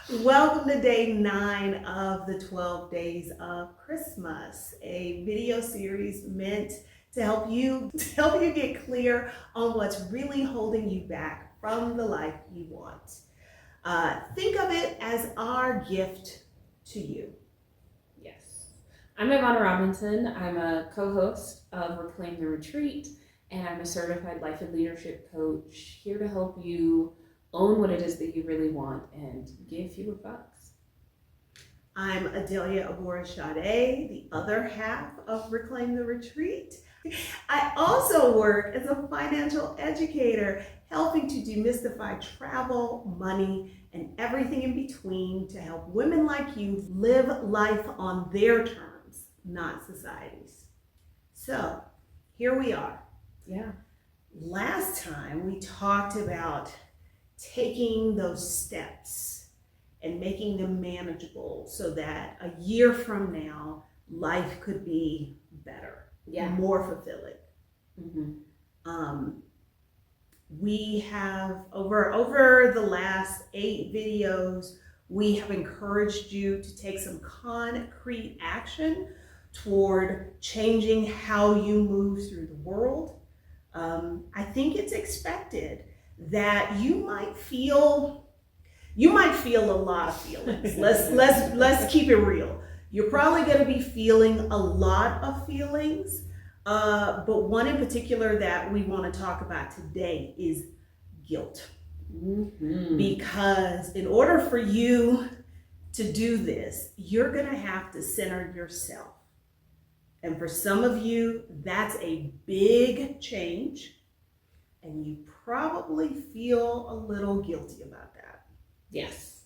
Welcome to day 9 of the 12 Days of Christmas, a video series meant to help you get clear on what's really holding you back from the life you want. Think of it as our gift to you. Yes. I'm Ivana Robinson. I'm a co-host of Reclaim the Retreat, and I'm a certified life and leadership coach here to help you own what it is that you really want and give fewer bucks. I'm Adelia Abora-Shade, the other half of Reclaim the Retreat. I also work as a financial educator, helping to demystify travel, money, and everything in between to help women like you live life on their terms, not society's. So, here we are. Yeah. Last time we talked about taking those steps and making them manageable so that a year from now, life could be better, more fulfilling. Mm-hmm. We have, over the last 8 videos, we have encouraged you to take some concrete action toward changing how you move through the world. I think it's expected that you might feel a lot of feelings. Let's keep it real. You're probably going to be feeling a lot of feelings, but one in particular that we want to talk about today is guilt. Mm-hmm. Because in order for you to do this, you're going to have to center yourself. And for some of you, that's a big change. And you probably feel a little guilty about that. Yes,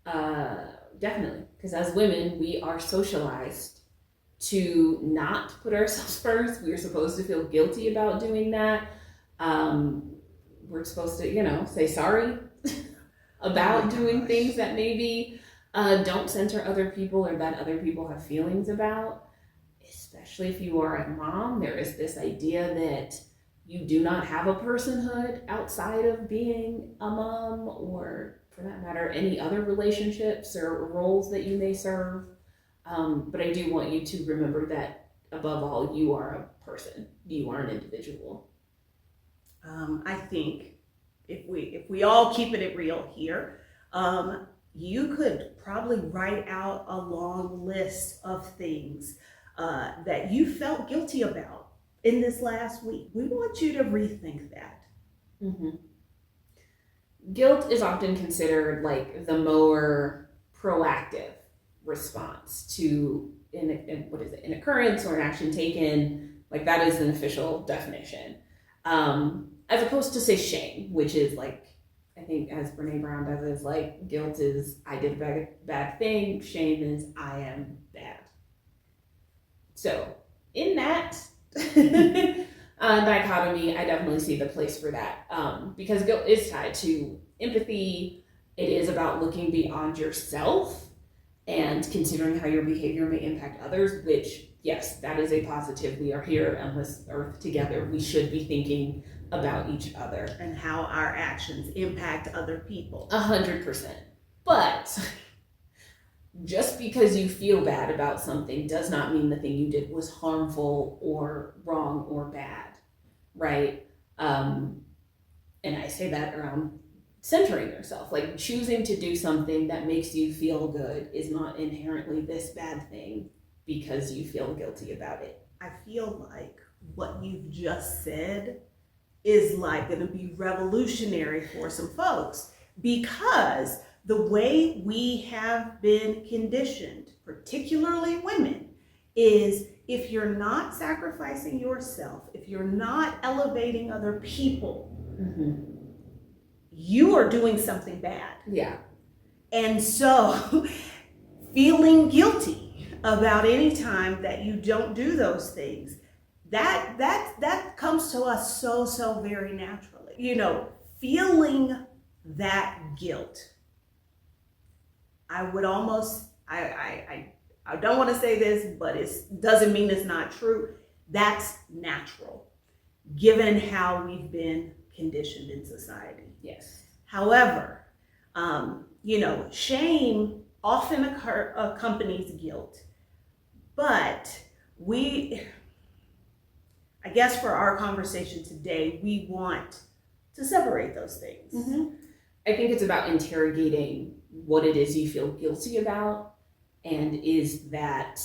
definitely. Because as women, we are socialized to not put ourselves first. We're supposed to feel guilty about doing that. We're supposed to, say sorry about doing things that maybe don't center other people or that other people have feelings about. Especially if you are a mom, there is this idea that you do not have a personhood outside of being a mom, or for that matter, any other relationships or roles that you may serve. But I do want you to remember that above all, you are a person. You are an individual. I think if we all keep it real here, you could probably write out a long list of things that you felt guilty about in this last week. We want you to rethink that. Mm-hmm. Guilt is often considered like the more proactive response to an occurrence or an action taken. Like that is an official definition. As opposed to say shame, which is like, I think as Brene Brown does, is like guilt is I did a bad thing. Shame is I am bad. So in that dichotomy, I definitely see the place for that, because guilt is tied to empathy. It is about looking beyond yourself and considering how your behavior may impact others, which, yes, that is a positive. We are here on this earth together. We should be thinking about each other. And how our actions impact other people. 100%. But just because you feel bad about something does not mean the thing you did was harmful or wrong or bad, right? And I say that around centering yourself. Like choosing to do something that makes you feel good is not inherently this bad thing because you feel guilty about it. I feel like what you've just said is like going to be revolutionary for some folks, because the way we have been conditioned, particularly women, is if you're not sacrificing yourself, if you're not elevating other people, mm-hmm. you are doing something bad. Yeah. And so feeling guilty about any time that you don't do those things, that comes to us so very naturally. Feeling that guilt. I would almost, I don't want to say this, but it doesn't mean it's not true. That's natural, given how we've been conditioned in society. Yes. However, Shame often accompanies guilt, but I guess for our conversation today, we want to separate those things. I think it's about interrogating what it is you feel guilty about, and is that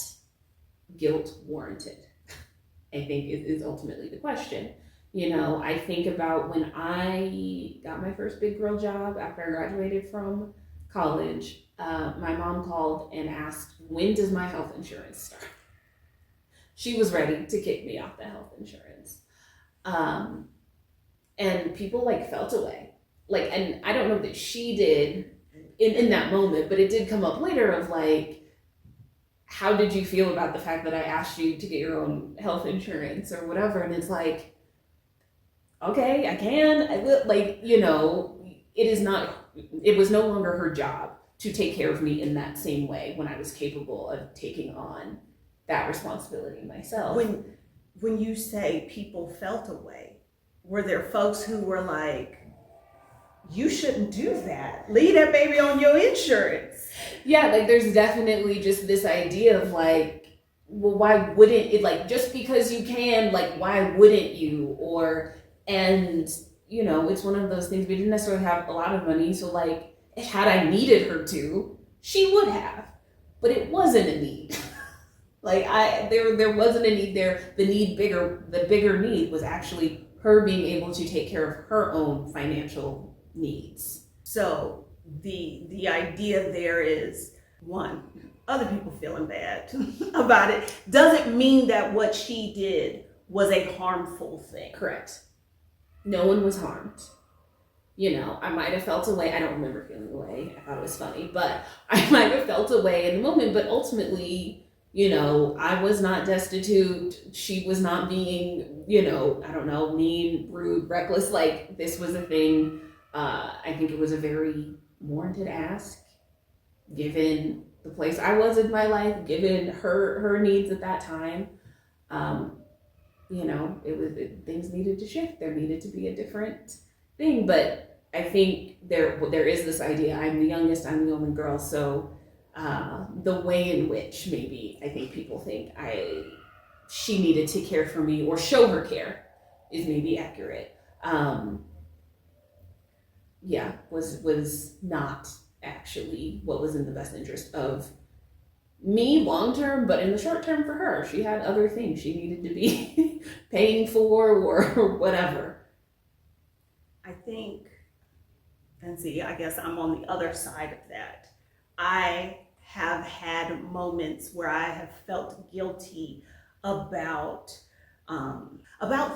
guilt warranted? I think is ultimately the question. I think about when I got my first big girl job after I graduated from college. My mom called and asked, when does my health insurance start? She was ready to kick me off the health insurance. And people felt away. And I don't know that she did in that moment, but it did come up later of how did you feel about the fact that I asked you to get your own health insurance or whatever? And it's okay, I can, I will, it was no longer her job to take care of me in that same way when I was capable of taking on that responsibility myself. When you say people felt away, were there folks who were like, you shouldn't do that, leave that baby on your insurance? Yeah, there's definitely just this idea of well, why wouldn't it, just because you can, why wouldn't you? It's one of those things, we didn't necessarily have a lot of money, so had I needed her to, she would have, but it wasn't a need. There wasn't a need there. The bigger need was actually her being able to take care of her own financial needs. So the idea there is, one, other people feeling bad about it doesn't mean that what she did was a harmful thing. Correct. No one was harmed. I might have felt away. I don't remember feeling away. I thought it was funny, but I might have felt away in the moment. But ultimately, I was not destitute. She was not being, I don't know, mean, rude, reckless. This was a thing. I think it was a very warranted ask, given the place I was in my life, given her needs at that time. Things needed to shift. There needed to be a different thing. But I think there is this idea, I'm the youngest, I'm the only girl, so the way in which maybe I think people think she needed to care for me or show her care is maybe accurate. Was not actually what was in the best interest of me long term, but in the short term for her. She had other things she needed to be paying for or whatever. I think, I guess I'm on the other side of that. I have had moments where I have felt guilty about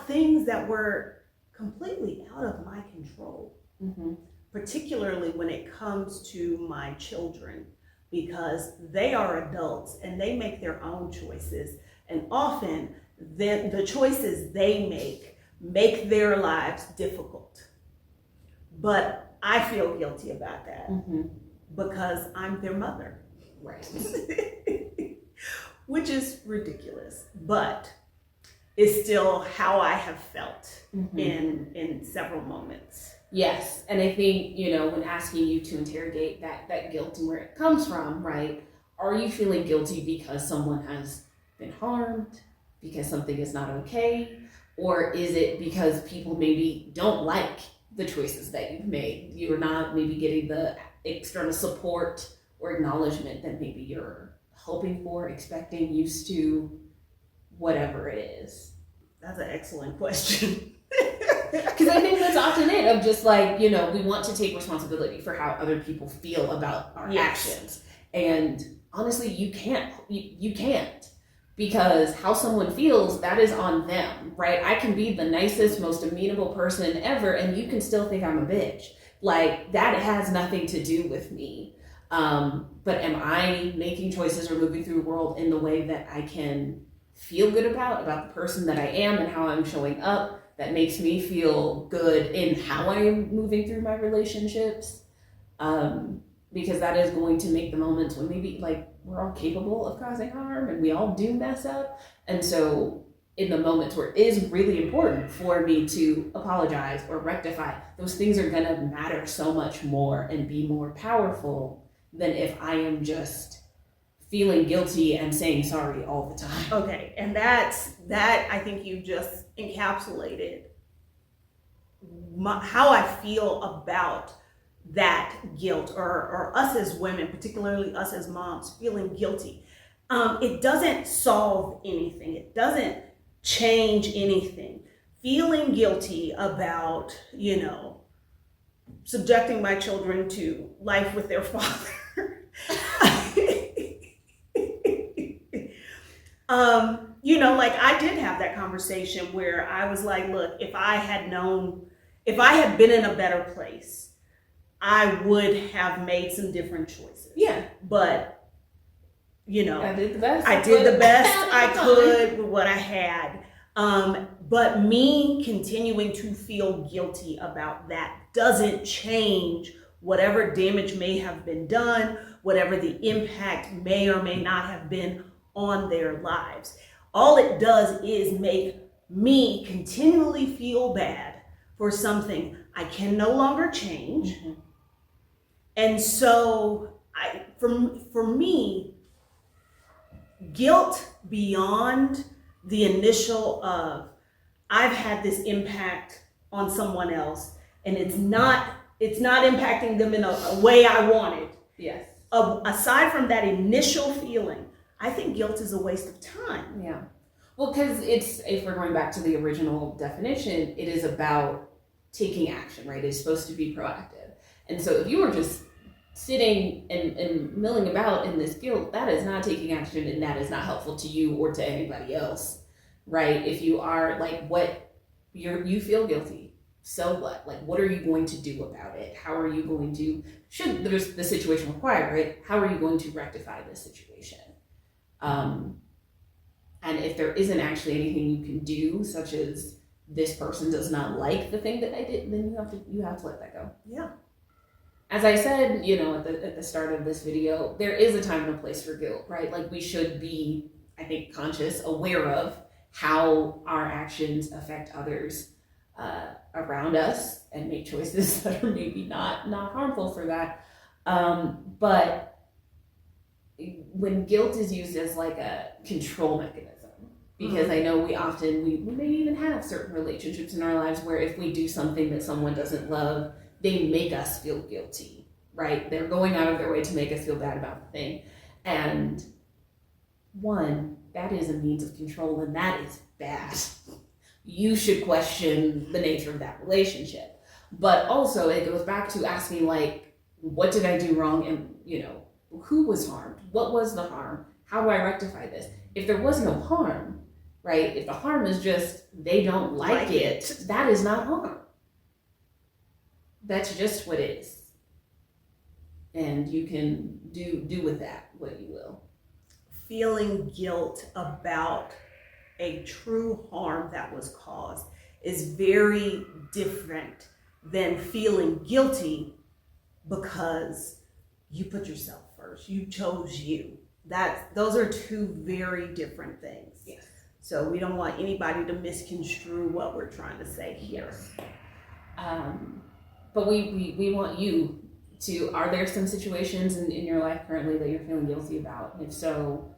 things that were completely out of my control, particularly when it comes to my children, because they are adults and they make their own choices, and often the choices they make their lives difficult. But I feel guilty about that because I'm their mother. Right. Which is ridiculous, but it's still how I have felt in several moments. Yes, and I think, when asking you to interrogate that guilt and where it comes from, right? Are you feeling guilty because someone has been harmed, because something is not okay? Or is it because people maybe don't like the choices that you've made? You're not maybe getting the external support or acknowledgement that maybe you're hoping for, expecting, used to, whatever it is? That's an excellent question. Because I think that's often it, of just we want to take responsibility for how other people feel about our actions. And honestly, you can't, because how someone feels, that is on them, right? I can be the nicest, most amenable person ever, and you can still think I'm a bitch. That has nothing to do with me. But am I making choices or moving through the world in the way that I can feel good about the person that I am and how I'm showing up, that makes me feel good in how I am moving through my relationships? Because that is going to make the moments when maybe we're all capable of causing harm and we all do mess up. And so in the moments where it is really important for me to apologize or rectify, those things are going to matter so much more and be more powerful than if I am just feeling guilty and saying sorry all the time. Okay, and that I think you just encapsulated how I feel about that guilt, or us as women, particularly us as moms, feeling guilty. It doesn't solve anything. It doesn't change anything. Feeling guilty about, subjecting my children to life with their father. Like I did have that conversation where I was like, look, if I had been in a better place, I would have made some different choices. Yeah. But, I did the best. I did the best I could with what I had. But me continuing to feel guilty about that doesn't change whatever damage may have been done, whatever the impact may or may not have been on their lives. All it does is make me continually feel bad for something I can no longer change. Mm-hmm. And so for me, guilt beyond the initial of I've had this impact on someone else and it's not impacting them in a way I wanted. Yes. Aside from that initial feeling, I think guilt is a waste of time. Yeah. Well, because if we're going back to the original definition, it is about taking action, right? It's supposed to be proactive. And so if you were just sitting and milling about in this guilt, that is not taking action and that is not helpful to you or to anybody else, right? If you are like, you feel guilty, so what? Like, what are you going to do about it? How are you going to, should there's the situation require it, how are you going to rectify this situation? And if there isn't actually anything you can do, such as this person does not like the thing that I did, then you have to let that go. Yeah. As I said, at the start of this video, there is a time and a place for guilt, right? Like we should be, I think, conscious, aware of how our actions affect others around us and make choices that are maybe not harmful for that. But when guilt is used as like a control mechanism, because I know we may even have certain relationships in our lives where if we do something that someone doesn't love, they make us feel guilty, right? They're going out of their way to make us feel bad about the thing. And one, that is a means of control, and that is bad. You should question the nature of that relationship. But also it goes back to asking, like, what did I do wrong? And, who was harmed? What was the harm? How do I rectify this? If there was no harm, right? If the harm is just they don't like it, that is not harm. That's just what it is. And you can do with that what you will. Feeling guilt about a true harm that was caused is very different than feeling guilty because you put yourself first. You chose you. Those are two very different things. Yes. So we don't want anybody to misconstrue what we're trying to say here. But we want you to, are there some situations in your life currently that you're feeling guilty about? And if so,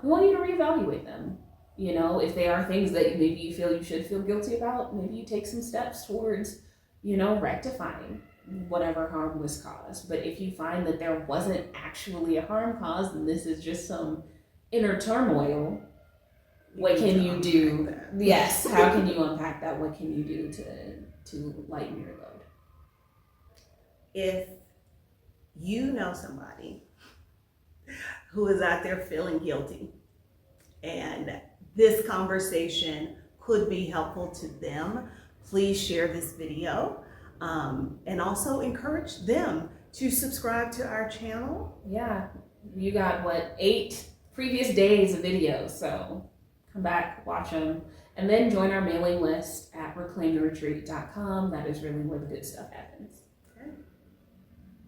we want you to reevaluate them. If they are things that maybe you feel you should feel guilty about, maybe you take some steps towards, rectifying whatever harm was caused. But if you find that there wasn't actually a harm caused and this is just some inner turmoil, what can you do? Yes, how can you unpack that? What can you do to lighten your load? If you know somebody who is out there feeling guilty and this conversation could be helpful to them, please share this video and also encourage them to subscribe to our channel. Yeah, you got 8 previous days of videos, so come back, watch them, and then join our mailing list at reclaimtheretreat.com. That is really where the good stuff happens.